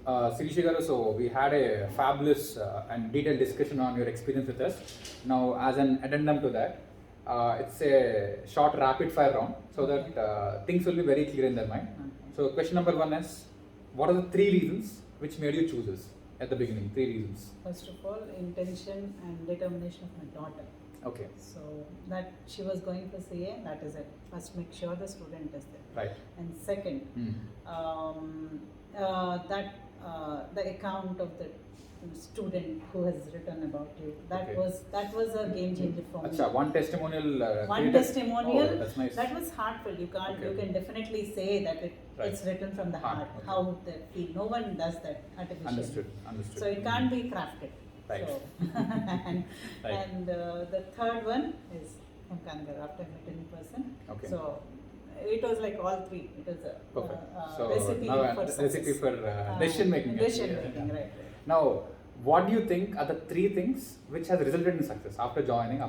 Sirisha garu, so we had a fabulous and detailed discussion on your experience with us. Now, as an addendum to that, it's a short rapid fire round so that things will be very clear in their mind. So, question number one is, what are the 3 reasons which made you choose us at the beginning? 3 reasons. First of all, intention and determination of my daughter. Okay. So that she was going for CA, that is it. First, make sure the student is there. Right. And second, the account of the student who has written about you. That was a game changer for me. Achha, one testimonial. One testimonial. Oh, that's nice. That was heartfelt. You can't. Okay. You can definitely say that it's written from the heart. Okay. How they feel. No one does that artificially. Understood. So it can't be crafted. Right. So, and the third one is Kangar after I met in person. Okay. So it was like all 3. It was a recipe for success. Recipe for decision making. Right. Now, what do you think are the 3 things which has resulted in success after joining?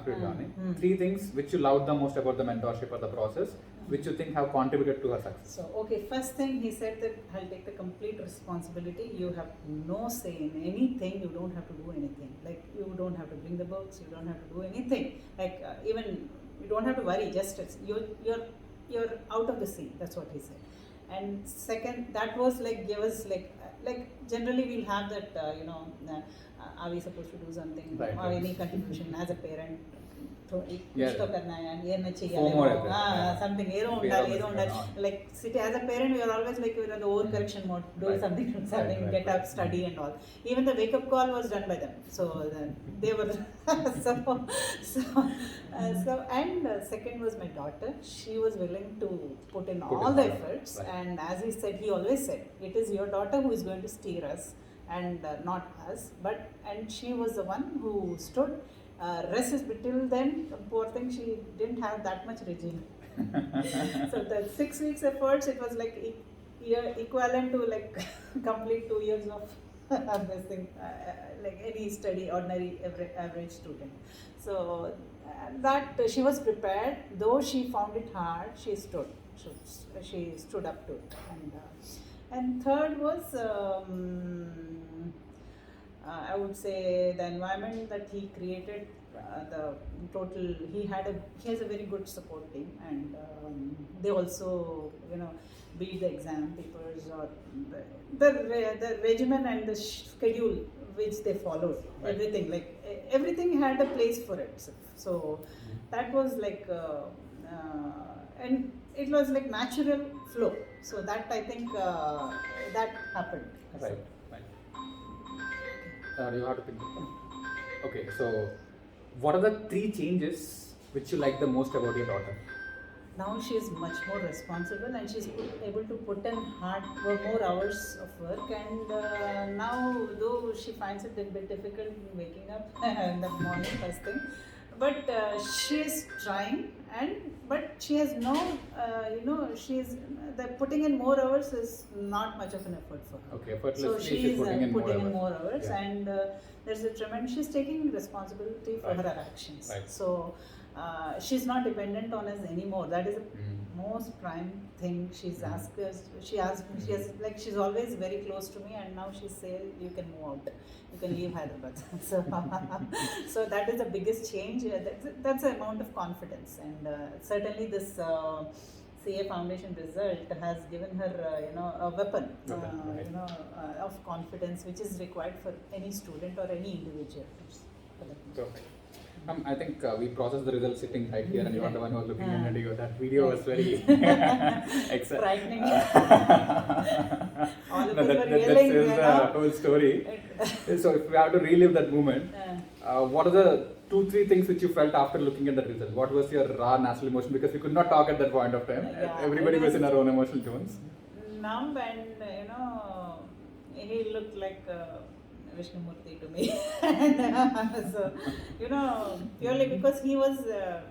3 things which you loved the most about the mentorship or the process, which you think have contributed to her success? So, okay, first thing he said that I'll take the complete responsibility. You have no say in anything. You don't have to do anything. Like you don't have to bring the books. You don't have to do anything. Like even you don't have to worry. Just you're out of the sea. That's what he said. And second, that was like give us like generally we'll have that are we supposed to do something or any contribution as a parent. Something like city as a parent we are always like we're in the overcorrection mode, do something, get up, study and all. Even the wake up call was done by them, so they were and second was my daughter. She was willing to put in all the efforts, and as he always said, it is your daughter who is going to steer us and not us, and she was the one who stood. Rest is till then, poor thing, she didn't have that much regime. So the 6 weeks efforts, it was like equivalent to like complete 2 years of this thing, like any ordinary average student. So that she was prepared, though she found it hard, she stood up to it. And third was I would say the environment that he created, he has a very good support team, and they also be the exam papers or the regimen and the schedule which they followed. Right. Everything had a place for it. So that was like and it was like natural flow. So that I think that happened. Right. You have to think. Okay, so what are the 3 changes which you like the most about your daughter? Now she is much more responsible and she's able to put in more hours of work, and now though she finds it a bit difficult waking up in the morning first thing, but she is trying, but she has no putting in more hours is not much of an effort for her. Okay, effortlessly so she is putting in more hours, yeah. And there's a tremendous, she's taking responsibility for her actions. Right. So she's not dependent on us anymore. That is the most prime thing. She's asked us. She asked me. She's always very close to me, and now she says you can move out. You can leave Hyderabad. So that is the biggest change. That's the amount of confidence, and certainly this CA Foundation result has given her a weapon of confidence, which is required for any student or any individual. Perfect. I think we processed the results sitting right here, and you are the one who was looking at you. That video was very frightening. All of us that is the whole story. So, if we have to relive that moment, what are the 2-3 things which you felt after looking at that result? What was your raw natural emotion? Because we could not talk at that point of time. Everybody was in our own emotional tones. Numb, and he looked like Vishnumurti to me. So, purely because he was, there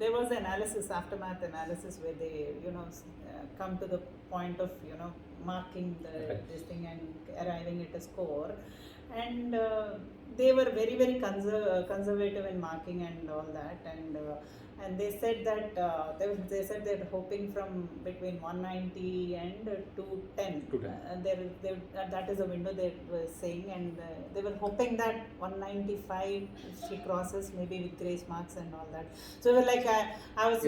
was analysis, aftermath analysis, where they, come to the point of, marking this thing and arriving at a score. And they were very, very conservative in marking and all that. And and they said that they said they're hoping from between 190 and 210. 210. That is a window they were saying, and they were hoping that 195 if she crosses, maybe with grace marks and all that. So we were like, I was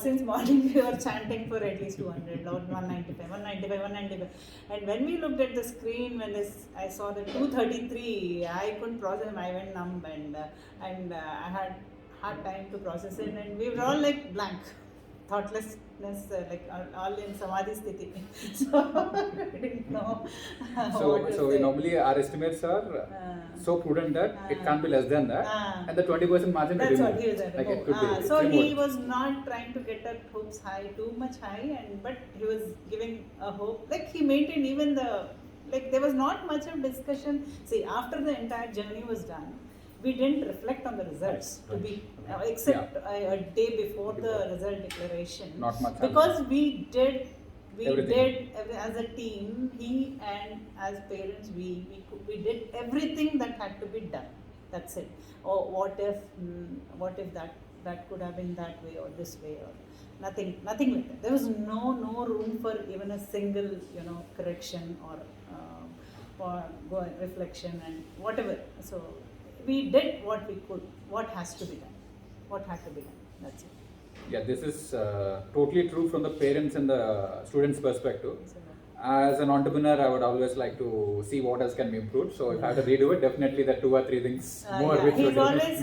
since morning we were chanting for at least 200 or 195, 195, 195. And when we looked at the screen, when I saw the 233, I couldn't process. I went numb, and I had hard time to process it, and we were all like blank, thoughtlessness, like all in samadhi sthiti. So we didn't know. So normally our estimates are so prudent that it can't be less than that, and the 20% margin. That's what he was at. Like it could be. So he was not trying to get our hopes too much high, but he was giving a hope. Like he maintained even there was not much of discussion. See, after the entire journey was done, we didn't reflect on the results except a day before the result declaration. Not much. Because we did as a team, he and as parents, we did everything that had to be done. That's it. Or what if that could have been that way or this way, or nothing like that. There was no room for even a single correction or reflection and whatever. So we did what we could, what had to be done. That's it. Yeah, this is totally true from the parents and the students' perspective. As an entrepreneur, I would always like to see what else can be improved. So if I have to redo it, definitely the 2 or 3 things more. Yeah. He's always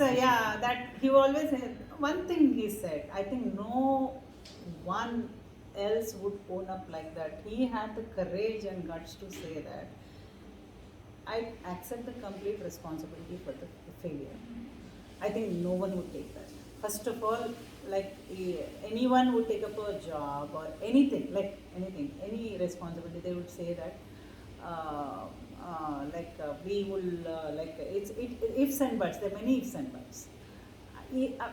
he always one thing he said. I think no one else would own up like that. He had the courage and guts to say that I accept the complete responsibility for the failure. I think no one would take that. First of all, like anyone who would take up a job or anything, any responsibility, they would say that we will it's ifs and buts. There are many ifs and buts.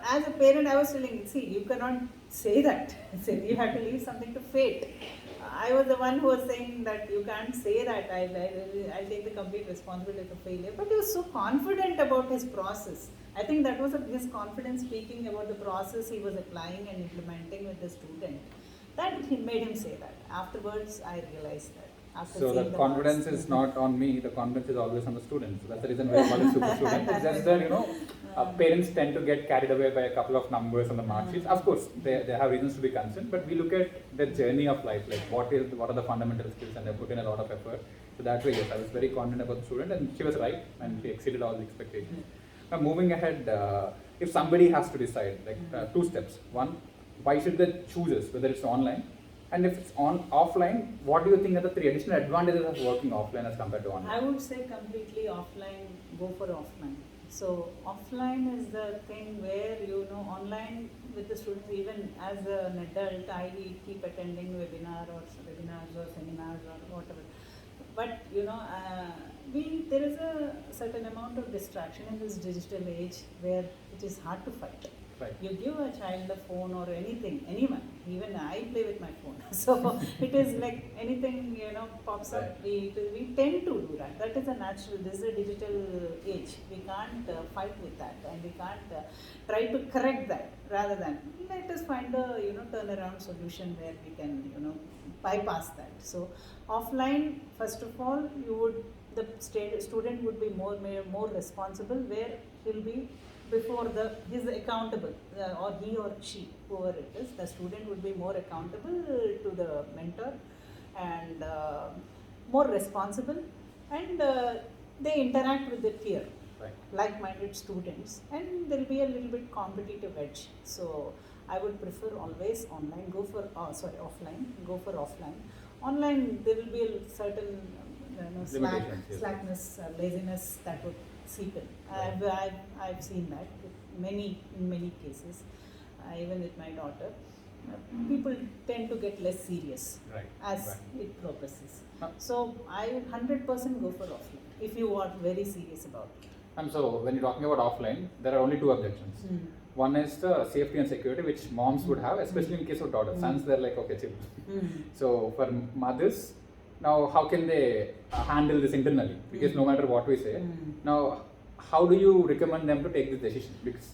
As a parent, I was telling, see, you cannot say that. You have to leave something to fate. I was the one who was saying that you can't say that. I'll take the complete responsibility for failure. But he was so confident about his process. I think that was his confidence speaking about the process he was applying and implementing with the student. That made him say that. Afterwards, I realized that. So the confidence is not on me, the confidence is always on the students. That's the reason why I call it super student. It's just that, parents tend to get carried away by a couple of numbers on the mark sheets. Of course, they have reasons to be concerned, but we look at the journey of life, like what are the fundamental skills, and they put in a lot of effort. So that way, yes, I was very confident about the student, and she was right, and she exceeded all the expectations. Now moving ahead, if somebody has to decide, 2 steps. One, why should they choose us, whether it's online? And if it's offline, what do you think are the 3 additional advantages of working offline as compared to online? I would say completely offline, go for offline. So offline is the thing where, online with the students, even as an adult, I keep attending webinars or seminars or whatever. But, there is a certain amount of distraction in this digital age where it is hard to fight. Right. You give a child a phone or anyone, even I play with my phone. So it is like anything, pops up, we tend to do that. That is a natural, this is a digital age. We can't fight with that, and we can't try to correct that. Rather than, let us find a, turnaround solution where we can, bypass that. So offline, first of all, the student would be more responsible, where he'll be he's accountable, or he or she, whoever it is, the student would be more accountable to the mentor and more responsible, and they interact with their peer, like-minded students, and there will be a little bit competitive edge. So I would prefer always online, offline, go for offline. Online, there will be a certain slackness, laziness that would seep in. I've seen that in many cases, even with my daughter. People tend to get less serious as it progresses. So I 100% go for offline if you are very serious about it. And so when you're talking about offline, there are only 2 objections. One is the safety and security, which moms would have, especially in case of daughters. Sons, they're like, okay, chill. So for mothers, now how can they handle this internally? Because no matter what we say, now how do you recommend them to take this decision? Because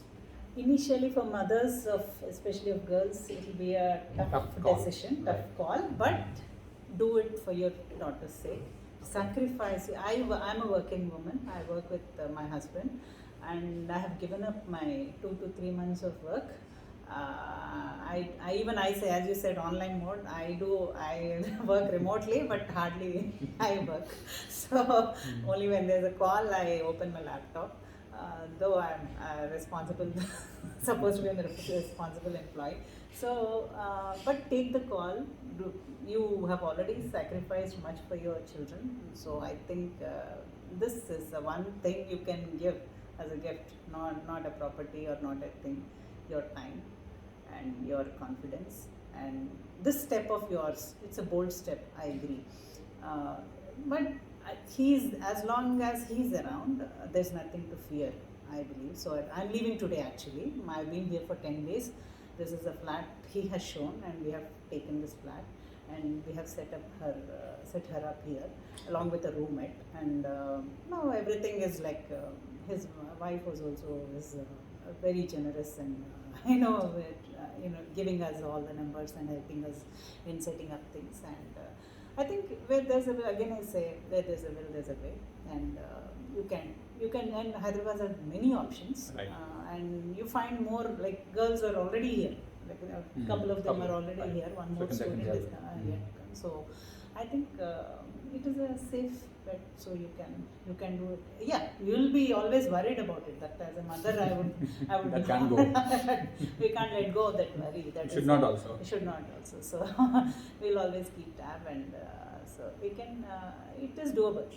Initially, for mothers of, especially of girls, it will be a tough decision, tough call. But do it for your daughter's sake. Sacrifice. I'm a working woman. I work with my husband, and I have given up my 2 to 3 months of work. I say, as you said, online mode. I work remotely, but hardly I work. So only when there's a call, I open my laptop. Though I'm responsible, supposed to be a responsible employee. So, but take the call. You have already sacrificed much for your children. So I think this is the one thing you can give as a gift, not a property or not a thing, your time and your confidence. And this step of yours, it's a bold step, I agree. But as long as he's around, there's nothing to fear, I believe. So I'm leaving today actually. I've been here for 10 days. This is a flat he has shown, and we have taken this flat, and we have set her up here along with a roommate. And now everything is like his wife was also very generous, and giving us all the numbers and helping us in setting up things. And I think where there's a will, again I say, where there's a will, there's a way. And you can, and Hyderabad has many options. Right. And you find more, like girls are already here. Like a couple of them are already here. One more student is yet to come. So I think it is a safe bet. So you can do it. Yeah, you'll be always worried about it. That as a mother, I would. That can't go. We can't let go of that worry. That should not also. Should not also. So we'll always keep tab, and so we can. It is doable.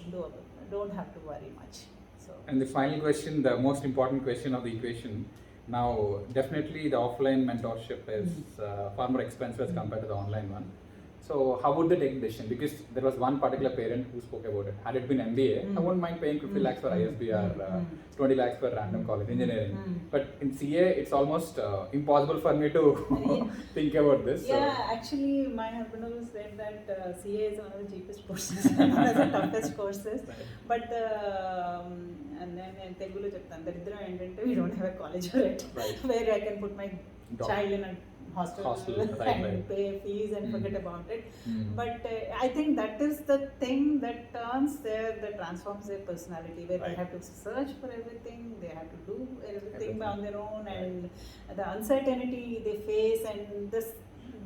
Don't have to worry much. So. And the final question, the most important question of the equation. Now, definitely the offline mentorship is far more expensive as compared to the online one. So, how would they take the decision? Because there was one particular parent who spoke about it. Had it been MBA, I wouldn't mind paying 50 lakhs for ISB or 20 lakhs for random college engineering. But in CA, it's almost impossible for me to think about this. Yeah, so. Actually, my husband also said that CA is one of the cheapest courses, one of the toughest courses. Right. But and then in Telugu cheptanu, we don't have a college for it, right, where I can put my child in a hostel and pay fees and forget about it. But I think that is the thing that transforms their personality, where they have to search for everything, they have to do everything on their own, and the uncertainty they face, and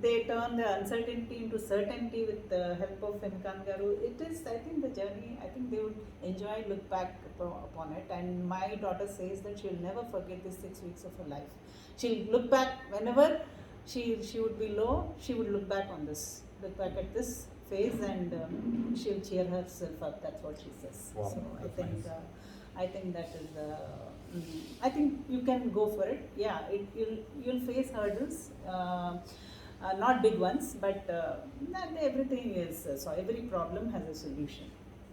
they turn the uncertainty into certainty with the help of Hemikan Garu. It is, I think, the journey. I think they would enjoy, look back upon it. And my daughter says that she'll never forget these 6 weeks of her life. She'll look back whenever she would be low. She would look back at this phase, and she'll cheer herself up. That's what she says. Wow, so I think that is. I think you can go for it. Yeah, you'll face hurdles. Not big ones, but not everything is. So every problem has a solution.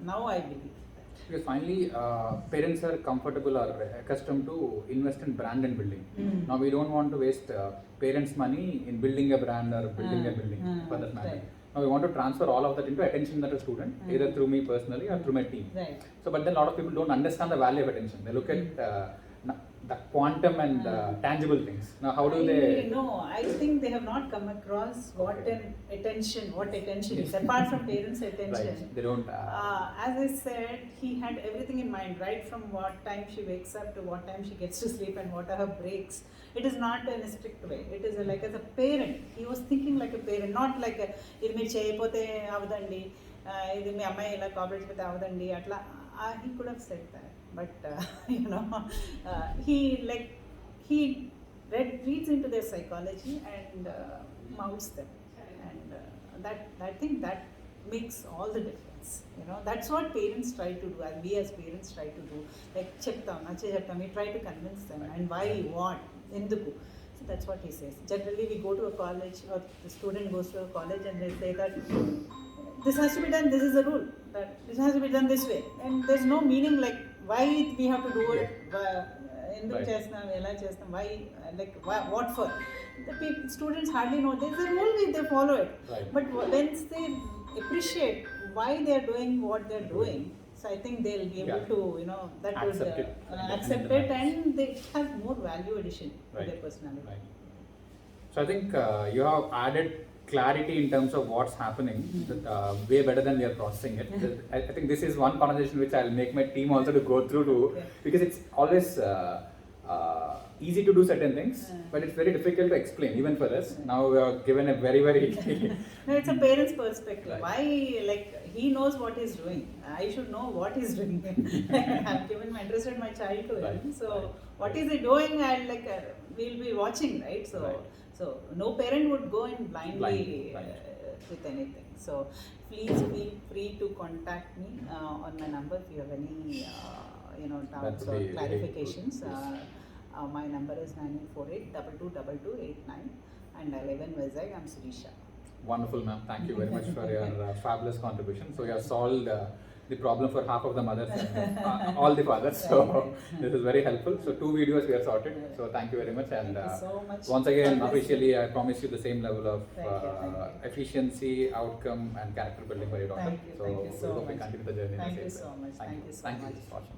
Now I believe. Because finally, parents are comfortable or accustomed to invest in brand and building. Now we don't want to waste parents' money in building a brand or building a building for that matter. Right. Now we want to transfer all of that into attention that a student, either through me personally or through my team. Right. So, but then a lot of people don't understand the value of attention. They look at the quantum and tangible things. Now, how do they? No, I think they have not come across what attention is. Apart from parents' attention, right. They don't. As I said, he had everything in mind, right from what time she wakes up to what time she gets to sleep and what are her breaks. It is not in a strict way. It is like as a parent, he was thinking like a parent, not like a ఇది మీరు చేయకపోతే అవదండి, ఇది మీ అమ్మాయి ఇలా cooperate చేయకపోతే అవదండి అట్లా. He could have said that, but he reads into their psychology and mouths them, and I think that makes all the difference. That's what parents try to do, and we as parents try to do. Like we try to convince them, and why, what, enduku. So that's what he says. Generally, we go to a college, or the student goes to a college, and they say that this has to be done, this is the rule, that this has to be done this way, and there's no meaning like why we have to do it, ఎందుకు చేస్తున్నాం, ఎలా చేస్తున్నాం, why, like what for. The students hardly know. There's a rule, they follow it. Right. But once they appreciate why they are doing what they're doing, So I think they'll be able Yeah. to, you know, that Accept would it accept and it, and they have more value addition Right. to their personality. Right. So I think you have added clarity in terms of what's happening way better than we are processing it. I think this is one conversation which I'll make my team also to go through to, Okay. because it's always easy to do certain things, but it's very difficult to explain even for us. Now we are given a very No, it's a parent's perspective. Right. Why, like, he knows what he's doing. I should know what he's doing. I've given my entrusted my child to him. Right. So Right. what is he doing? And like we'll be watching, right? So Right. so no parent would go in blindly Right. with anything. So please feel free to contact me on my number if you have any doubts would or be really clarifications. good. Yes. My number is 9848 and I live in Vizag. I'm Surisha. Wonderful, ma'am. Thank you very much for your fabulous contribution. So you have solved the problem for half of the mothers and all the fathers. So this is very helpful. So 2 videos we have sorted. So thank you very much. And Thank you so much. once again, God bless officially, I promise you the same level of Thank you. efficiency, outcome, and character building for your daughter. Thank you so we hope we much. continue the journey. in the Thank same you way. so much. Thank you so Thank much. you. Awesome.